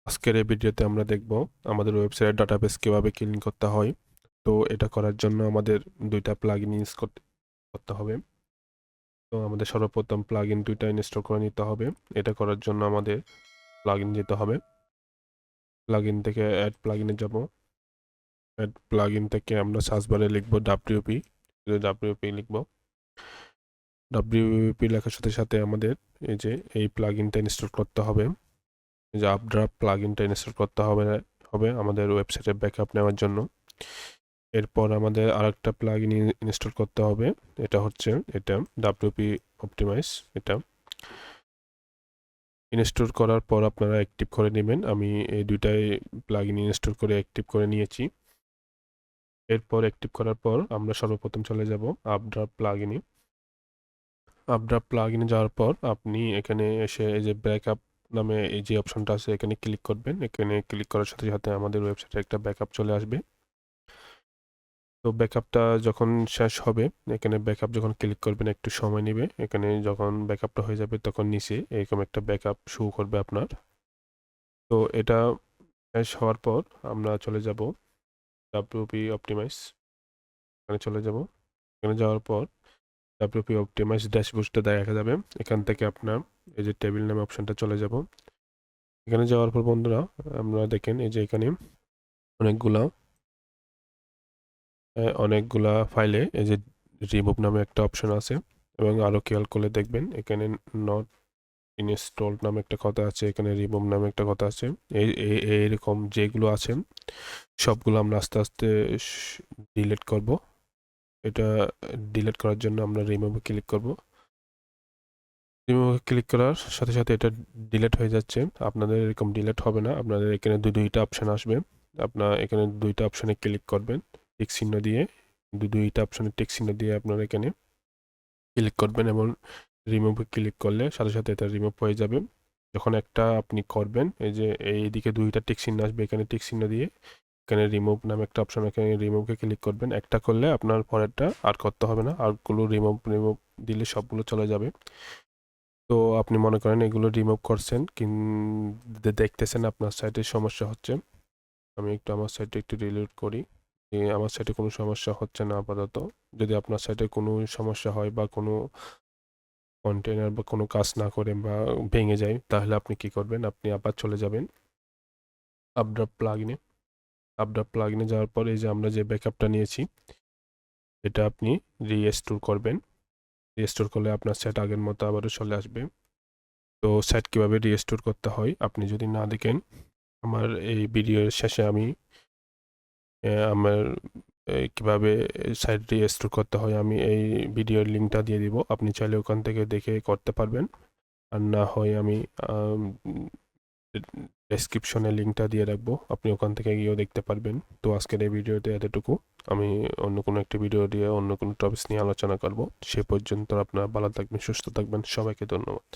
আজকের এই ভিডিওতে আমরা দেখব আমাদের ওয়েবসাইটের ডাটাবেস কিভাবে ক্লিন করতে হয়। তো এটা করার জন্য আমাদের দুইটা প্লাগইন ইউজ করতে হবে। তো আমাদের সর্বপ্রথম প্লাগইন দুইটা ইনস্টল করে নিতে হবে। এটা করার জন্য আমাদের প্লাগইন যেতে হবে। প্লাগইন থেকে অ্যাড প্লাগইনে যাব। অ্যাড প্লাগইন থেকে আমরা সার্চ বারে লিখব ডাব্লিউপি। ডাব্লিউপি লিখব। ডাব্লিউপি লেখার সাথে সাথে আমাদের এই প্লাগইনটা ইনস্টল করতে হবে। যে আপড্রাফট প্লাগইনটা ইনস্টল করতে হবে আমাদের ওয়েবসাইটে ব্যাকআপ নেওয়ার জন্য। এরপর আমাদের আরেকটা প্লাগইন ইনস্টল করতে হবে। এটা WP অপটিমাইজ। এটা ইনস্টল করার পর আপনারা অ্যাক্টিভ করে নেবেন। আমি এই দুইটাই প্লাগইন ইনস্টল করে অ্যাক্টিভ করে নিয়েছি। এরপর অ্যাক্টিভ করার পর আমরা সর্বপ্রথম চলে যাব আপড্রাফট প্লাগইনে। আপড্রাফট প্লাগইনে যাওয়ার পর আপনি এখানে এসে এই যে ব্যাকআপ নামে এই যে অপশনটা আছে এখানে ক্লিক করবেন। এখানে ক্লিক করার সাথে সাথে আমাদের ওয়েবসাইটে একটা ব্যাকআপ চলে আসবে। তো ব্যাকআপটা যখন শেষ হবে, এখানে ব্যাকআপ যখন ক্লিক করবেন একটু সময় নেবে। এখানে যখন ব্যাকআপটা হয়ে যাবে তখন নিচে এরকম একটা ব্যাকআপ শো করবে আপনার। তো এটা শেষ হওয়ার পর আমরা চলে যাব WP অপটিমাইজ। এখানে চলে যাব। এখানে যাওয়ার পর WP অপটিমাইজ ড্যাশবোর্ডটা দেখা যাবে। এখান থেকে আপনার এই যে টেবিল নামে অপশনটা চলে যাব। এখানে যাওয়ার পর বন্ধুরা আমরা দেখেন এই যে এখানে অনেকগুলা ফাইলে এই যে রিমুভ নামে একটা অপশন আছে এবং আরও খেয়াল করলে দেখবেন এখানে নট ইনস্টলড নামে একটা কথা আছে, এখানে রিমুভ নামে একটা কথা আছে। এইরকম যেগুলো আছে সবগুলো আমরা আস্তে আস্তে ডিলিট করব। এটা ডিলিট করার জন্য আমরা রিমুভে ক্লিক করব। রিমুভে ক্লিক করার সাথে সাথে এটা ডিলিট হয়ে যাচ্ছে। আপনাদের এরকম ডিলিট হবে না, আপনাদের এখানে দুইটা অপশন আসবে। আপনার এখানে দুইটা অপশনে ক্লিক করবেন টিক চিহ্ন দিয়ে, দুইটা অপশনে টিক চিহ্ন দিয়ে আপনারা এখানে ক্লিক করবেন এবং রিমুভে ক্লিক করলে সাথে সাথে এটা রিমুভ হয়ে যাবে। যখন একটা আপনি করবেন এই যে এইদিকে দুইটা টিক চিহ্ন আসবে, এখানে টিক চিহ্ন দিয়ে এখানে রিমুভ নামে একটা অপশন, এখানে রিমুভে ক্লিক করবেন। একটা করলে আপনার পরেরটা আর করতে হবে না, আরগুলো রিমুভ দিলে সবগুলো চলে যাবে। তো আপনি মনে করেন এগুলো রিমুভ করছেন কিন্তু দেখতেছেন আপনার সাইটে সমস্যা হচ্ছে। আমি একটু আমার সাইটে একটু রিলোড করি। আমার সাইটে কোনো সমস্যা হচ্ছে না আপাতত। যদি আপনার সাইটে কোনো সমস্যা হয় বা কোনো কন্টেনার বা কোনো কাজ না করে বা ভেঙে যায় তাহলে আপনি কি করবেন, আপনি আবার চলে যাবেন আপড্রাফট প্লাগইনে। আপড্রাফট প্লাগইনে যাওয়ার পর এই যে আমরা যে ব্যাকআপটা নিয়েছি এটা আপনি রিস্টোর করবেন। রিস্টোর করলে আপনার সাইট আগের মতো আবারও চলে আসবে। তো সাইট কীভাবে রিস্টোর করতে হয় আপনি যদি না দেখেন, আমার এই ভিডিওর শেষে আমি আমার কীভাবে সাইট রিস্টোর করতে হয় আমি এই ভিডিওর লিঙ্কটা দিয়ে দিব। আপনি চাইলে ওখান থেকে দেখে করতে পারবেন, আর না হয় আমি ডেসক্রিপশনে লিঙ্কটা দিয়ে রাখবো, আপনি ওখান থেকে গিয়েও দেখতে পারবেন। তো আজকের এই ভিডিওতে এতটুকু। আমি অন্য কোনো একটা ভিডিও দিয়ে অন্য কোনো টপিকস নিয়ে আলোচনা করব। সে পর্যন্ত আপনারা ভালো থাকবেন, সুস্থ থাকবেন। সবাইকে ধন্যবাদ।